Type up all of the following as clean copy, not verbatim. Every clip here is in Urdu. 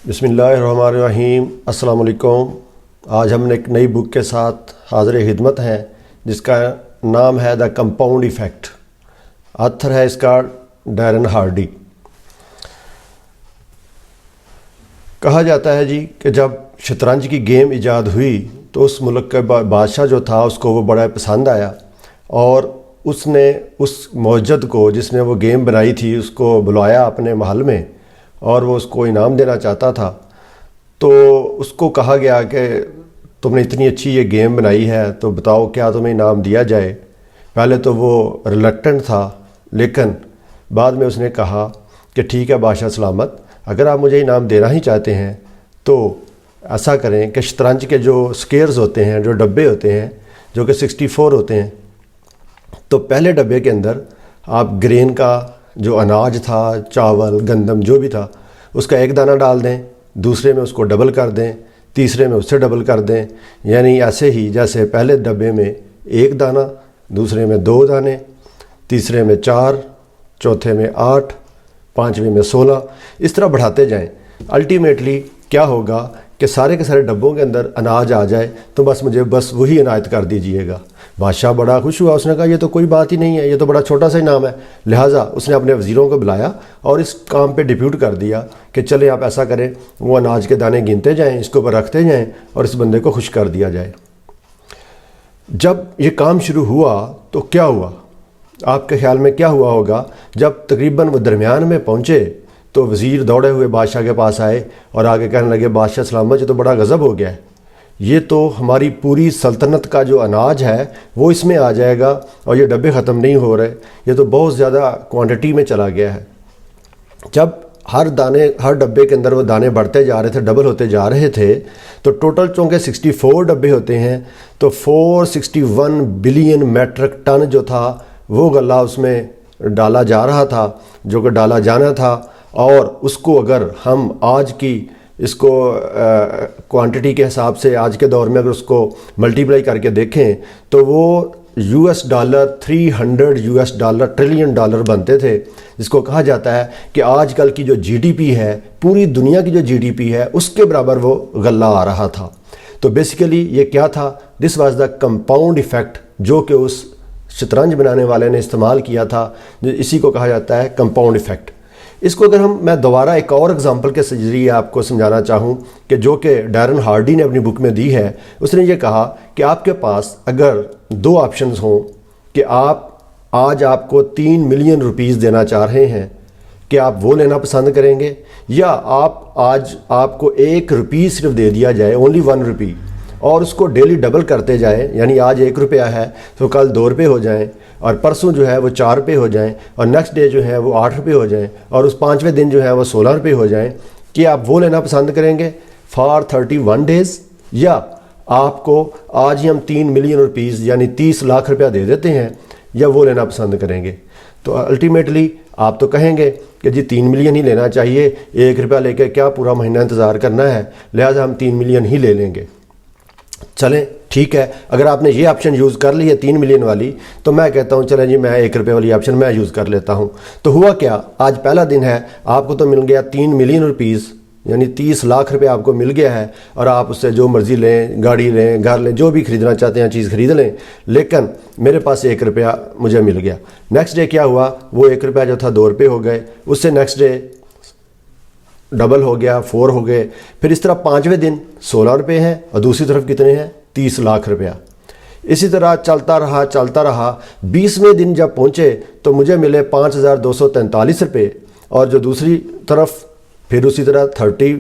بسم اللہ الرحمن الرحیم۔ السلام علیکم۔ آج ہم نے ایک نئی بک کے ساتھ حاضر خدمت ہیں جس کا نام ہے دا کمپاؤنڈ ایفیکٹ۔ آتھر ہے اس کا ڈیرن ہارڈی۔ کہا جاتا ہے جی کہ جب شطرنج کی گیم ایجاد ہوئی تو اس ملک کا بادشاہ جو تھا اس کو وہ بڑا پسند آیا، اور اس نے اس موجد کو جس نے وہ گیم بنائی تھی اس کو بلایا اپنے محل میں، اور وہ اس کو انعام دینا چاہتا تھا۔ تو اس کو کہا گیا کہ تم نے اتنی اچھی یہ گیم بنائی ہے تو بتاؤ کیا تمہیں انعام دیا جائے۔ پہلے تو وہ ریلکٹنٹ تھا، لیکن بعد میں اس نے کہا کہ ٹھیک ہے بادشاہ سلامت، اگر آپ مجھے انعام دینا ہی چاہتے ہیں تو ایسا کریں کہ شطرنج کے جو سکیئرز ہوتے ہیں، جو ڈبے ہوتے ہیں جو کہ 64 ہوتے ہیں، تو پہلے ڈبے کے اندر آپ گرین کا جو اناج تھا، چاول، گندم جو بھی تھا، اس کا ایک دانہ ڈال دیں، دوسرے میں اس کو ڈبل کر دیں، تیسرے میں اس سے ڈبل کر دیں، یعنی ایسے ہی جیسے پہلے ڈبے میں ایک دانہ، دوسرے میں 2 دانے، تیسرے میں 4، چوتھے میں 8، پانچویں میں 16، اس طرح بڑھاتے جائیں۔ الٹیمیٹلی کیا ہوگا کہ سارے کے سارے ڈبوں کے اندر اناج آ جائے تو مجھے وہی عنایت کر دیجئے گا۔ بادشاہ بڑا خوش ہوا، اس نے کہا یہ تو کوئی بات ہی نہیں ہے، یہ تو بڑا چھوٹا سا انعام ہے۔ لہٰذا اس نے اپنے وزیروں کو بلایا اور اس کام پہ ڈپیوٹ کر دیا کہ چلیں آپ ایسا کریں، وہ اناج کے دانے گنتے جائیں، اس کے اوپر رکھتے جائیں اور اس بندے کو خوش کر دیا جائے۔ جب یہ کام شروع ہوا تو کیا ہوا؟ آپ کے خیال میں کیا ہوا ہوگا؟ جب تقریباً وہ درمیان میں پہنچے تو وزیر دوڑے ہوئے بادشاہ کے پاس آئے اور آگے کہنے لگے بادشاہ سلامت یہ تو بڑا غضب ہو گیا ہے، یہ تو ہماری پوری سلطنت کا جو اناج ہے وہ اس میں آ جائے گا اور یہ ڈبے ختم نہیں ہو رہے، یہ تو بہت زیادہ کوانٹٹی میں چلا گیا ہے۔ جب ہر ڈبے کے اندر وہ دانے بڑھتے جا رہے تھے، ڈبل ہوتے جا رہے تھے، تو ٹوٹل چونکہ 64 ڈبے ہوتے ہیں تو 461 بلین میٹرک ٹن جو تھا وہ غلہ اس میں ڈالا جا رہا تھا، جو کہ ڈالا جانا تھا۔ اور اس کو اگر ہم آج کی اس کو کوانٹٹی کے حساب سے آج کے دور میں اگر اس کو ملٹیپلائی کر کے دیکھیں تو وہ $300 ٹریلین ڈالر بنتے تھے، جس کو کہا جاتا ہے کہ آج کل کی جو جی ڈی پی ہے، پوری دنیا کی جو جی ڈی پی ہے اس کے برابر وہ غلہ آ رہا تھا۔ تو بیسیکلی یہ کیا تھا؟ This was the compound effect, جو کہ اس شطرنج بنانے والے نے استعمال کیا تھا، اسی کو کہا جاتا ہے کمپاؤنڈ ایفیکٹ۔ اس کو اگر میں دوبارہ ایک اور اگزامپل کے ذریعے آپ کو سمجھانا چاہوں کہ جو کہ ڈیرن ہارڈی نے اپنی بک میں دی ہے، اس نے یہ کہا کہ آپ کے پاس اگر 2 آپشنز ہوں کہ آج آپ کو 3 ملین روپیز دینا چاہ رہے ہیں، کہ آپ وہ لینا پسند کریں گے، یا آج آپ کو 1 روپی صرف دے دیا جائے، اونلی 1 روپی، اور اس کو ڈیلی ڈبل کرتے جائیں، یعنی آج 1 روپیہ ہے تو کل 2 روپے ہو جائیں، اور پرسوں جو ہے وہ 4 روپے ہو جائیں، اور نیکسٹ ڈے جو ہے وہ 8 روپے ہو جائیں، اور اس 5ویں دن جو ہے وہ 16 روپے ہو جائیں۔ کہ آپ وہ لینا پسند کریں گے فار 31 ڈیز، یا آپ کو آج ہی ہم 3 ملین روپیز یعنی 30 لاکھ روپیہ دے دیتے ہیں، یا وہ لینا پسند کریں گے؟ تو الٹیمیٹلی آپ تو کہیں گے کہ جی 3 ملین ہی لینا چاہیے، 1 روپیہ لے کے کیا پورا مہینہ انتظار کرنا ہے، لہٰذا ہم 3 ملین ہی لے لیں گے۔ چلیں ٹھیک ہے، اگر آپ نے یہ آپشن یوز کر لی ہے 3 ملین والی، تو میں کہتا ہوں چلیں جی میں 1 روپے والی آپشن میں یوز کر لیتا ہوں۔ تو ہوا کیا؟ آج پہلا دن ہے، آپ کو تو مل گیا 3 ملین روپیز، یعنی 30 لاکھ روپے آپ کو مل گیا ہے، اور آپ اس سے جو مرضی لیں، گاڑی لیں، گھر لیں، جو بھی خریدنا چاہتے ہیں چیز خرید لیں، لیکن میرے پاس 1 روپیہ مجھے مل گیا۔ نیکسٹ ڈے کیا ہوا؟ وہ 1 روپیہ جو تھا 2 روپے ہو گئے، اس سے نیکسٹ ڈے ڈبل ہو گیا، 4 ہو گئے، پھر اس طرح 5ویں دن 16 روپے ہیں، اور دوسری طرف کتنے ہیں؟ 30 لاکھ روپیہ۔ اسی طرح چلتا رہا۔ 20ویں دن جب پہنچے تو مجھے ملے 5243 روپے، اور جو دوسری طرف پھر اسی طرح 30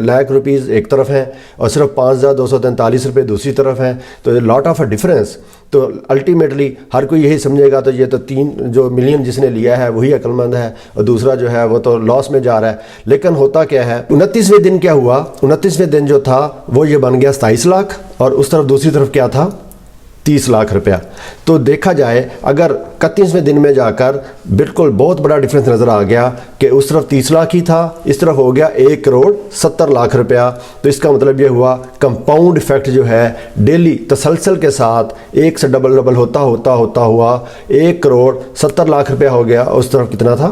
لاکھ روپیز ایک طرف ہیں، اور صرف 5243 روپے دوسری طرف ہیں، تو لاٹ آف اے ڈفرینس۔ تو الٹیمیٹلی ہر کوئی یہی سمجھے گا تو یہ تو 3 جو ملین جس نے لیا ہے وہی عقل مند ہے، اور دوسرا جو ہے وہ تو لاس میں جا رہا ہے۔ لیکن ہوتا کیا ہے؟ 29ویں دن کیا ہوا؟ 29ویں دن جو تھا وہ یہ بن گیا 27 لاکھ، اور اس طرف دوسری طرف کیا تھا؟ 30 لاکھ روپیہ۔ تو دیکھا جائے اگر 31ویں دن میں جا کر بالکل بہت بڑا ڈیفرنس نظر آ گیا کہ اس طرف 30 لاکھ ہی تھا، اس طرف ہو گیا 1,70,00,000 روپیہ۔ تو اس کا مطلب یہ ہوا کمپاؤنڈ ایفیکٹ جو ہے ڈیلی تسلسل کے ساتھ ایک سے ڈبل ہوتا ہوا 1,70,00,000 روپیہ ہو گیا، اس طرف کتنا تھا؟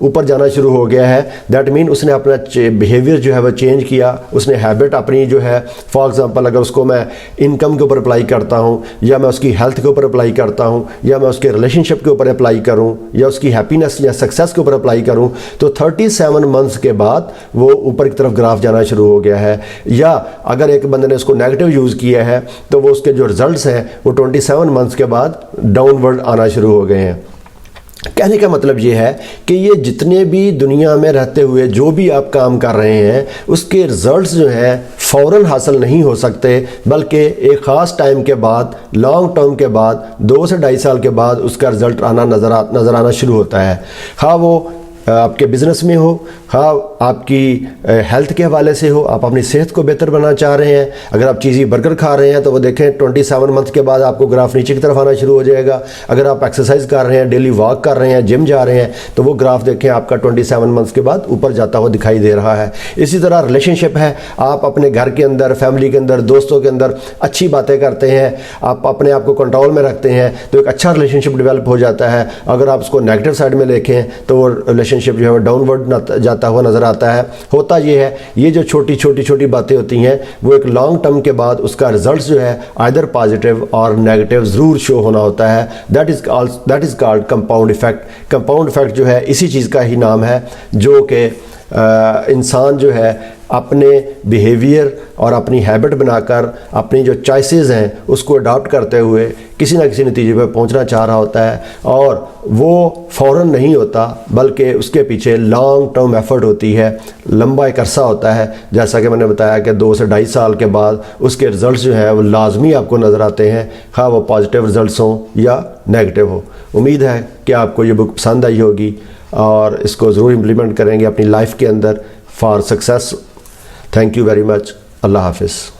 اوپر جانا شروع ہو گیا ہے. دیٹ مین اس نے اپنا بیہیویئر جو ہے وہ چینج کیا, اس نے ہیبٹ اپنی جو ہے, فار ایگزامپل اگر اس کو میں انکم کے اوپر اپلائی کرتا ہوں, یا میں اس کی ہیلتھ کے اوپر اپلائی کرتا ہوں, یا میں اس کے ریلیشن شپ کے اوپر اپلائی کروں, یا اس کی ہیپینس یا سکسیس کے اوپر اپلائی کروں, تو 37 منتھس کے بعد وہ اوپر کی طرف گراف جانا شروع ہو گیا ہے. یا اگر ایک بندے نے اس کو نیگیٹو یوز کیا ہے تو وہ اس کے جو رزلٹس ہیں وہ 27 منتھس کے بعد ڈاؤن ورڈ آنا شروع ہو گئے ہیں. کہنے کا مطلب یہ ہے کہ یہ جتنے بھی دنیا میں رہتے ہوئے جو بھی آپ کام کر رہے ہیں اس کے رزلٹس جو ہیں فوراً حاصل نہیں ہو سکتے, بلکہ ایک خاص ٹائم کے بعد, لانگ ٹرم کے بعد, 2 سے 2.5 سال کے بعد اس کا رزلٹ نظر آنا شروع ہوتا ہے. خواہ وہ آپ کے بزنس میں ہو, خواہ آپ کی ہیلتھ کے حوالے سے ہو, آپ اپنی صحت کو بہتر بنانا چاہ رہے ہیں. اگر آپ چیزی برگر کھا رہے ہیں تو وہ دیکھیں 27 منتھ کے بعد آپ کو گراف نیچے کی طرف آنا شروع ہو جائے گا. اگر آپ ایکسرسائز کر رہے ہیں, ڈیلی واک کر رہے ہیں, جم جا رہے ہیں, تو وہ گراف دیکھیں آپ کا 27 منتھس کے بعد اوپر جاتا ہوا دکھائی دے رہا ہے. اسی طرح ریلیشن شپ ہے, آپ اپنے گھر کے اندر, فیملی کے اندر, دوستوں کے اندر اچھی باتیں کرتے ہیں, آپ اپنے آپ کو کنٹرول میں رکھتے ہیں, تو ایک اچھا ریلیشن شپ ڈیولپ ہو جاتا ہے. اگر آپ اس کو نیگیٹو سائڈ میں دیکھیں تو وہ ریلیشن شپ جو ہے وہ ڈاؤن ورڈ جاتا ہوا نظر آتا ہے. ہوتا یہ ہے, یہ جو چھوٹی باتیں ہوتی ہیں وہ ایک لانگ ٹرم کے بعد اس کا رزلٹس جو ہے آئدر پازیٹیو اور نیگیٹیو ضرور شو ہونا ہوتا ہے. That is called compound effect. Compound effect جو ہے اسی چیز کا ہی نام ہے جو کہ انسان جو ہے اپنے بیہیویئر اور اپنی ہیبٹ بنا کر اپنی جو چوائسیز ہیں اس کو اڈاپٹ کرتے ہوئے کسی نہ کسی نتیجے پہ پہنچنا چاہ رہا ہوتا ہے, اور وہ فوراً نہیں ہوتا بلکہ اس کے پیچھے لانگ ٹرم ایفرٹ ہوتی ہے, لمبا ایک عرصہ ہوتا ہے. جیسا کہ میں نے بتایا کہ 2 سے 2.5 سال کے بعد اس کے رزلٹس جو ہیں وہ لازمی آپ کو نظر آتے ہیں, خواہ وہ پازیٹیو رزلٹس ہوں یا نیگیٹو ہو. امید ہے کہ آپ کو یہ بک پسند آئی ہوگی اور اس کو ضرور امپلیمنٹ کریں گے اپنی لائف کے اندر for success. Thank you very much. اللہ حافظ.